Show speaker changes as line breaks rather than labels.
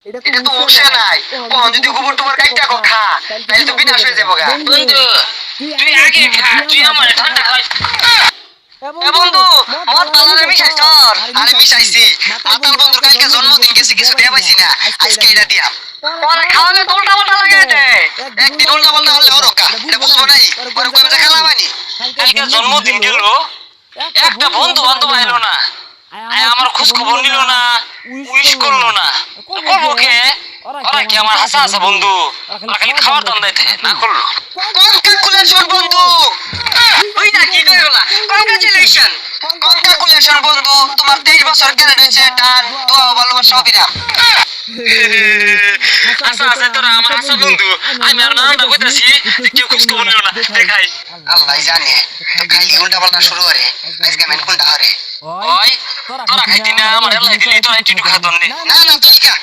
এটা তো মুখে নাই ও যদি গোবর তোমার কাইটা খা তাহলে তো বিনাশ হয়ে যাবো গা
বন্ধু তুই আগে খা তুই আমার ঠান্ডা খাওয়াই
এ বন্ধু মদ বালারে মিশাইছ তোর আরে মিশাইছি মাতাল বন্ধুর কালকে জন্মদিন গেছে কিছু দেয়া পাইছি না আজকে এটা দিয়াম পরে খাওয়ালে তো উল্টা পাল্টা লাগে দে একদিন উল্টা পাল্টা হলে ওরকা এটা বুঝবো নাই পরে কইবে যে খেলাবানি
কালকে জন্মদিন গেল একটা বন্ধু বান্ধব আইলো না আমার খোঁজ খবর নিল না উইশ করলো না করবো কে ওরা কি আমার হাসা হাসা বন্ধু ওরা খালি খাওয়ার দাম দেয় না করলো
কনগ্রাচুলেশন বন্ধু ওই না কি কই গলা কনগ্রাচুলেশন কনগ্রাচুলেশন বন্ধু তোমার 23 বছর কেন হয়েছে টান দোয়া ভালোবাসা অবিরাম
আচ্ছা আচ্ছা তোরা আমার আশা বন্ধু আমি আর নামটা কইতাছি কেউ খোঁজ খবর নিল না দেখাই
আল্লাহ জানে তো খাইলি উল্টা পাল্টা শুরু করে আজকে মেন কোনটা হরে
ওই তোরা খাইতি না আমার হেলাই দিলি তোরা একটু খাতন নে
না না তুই খা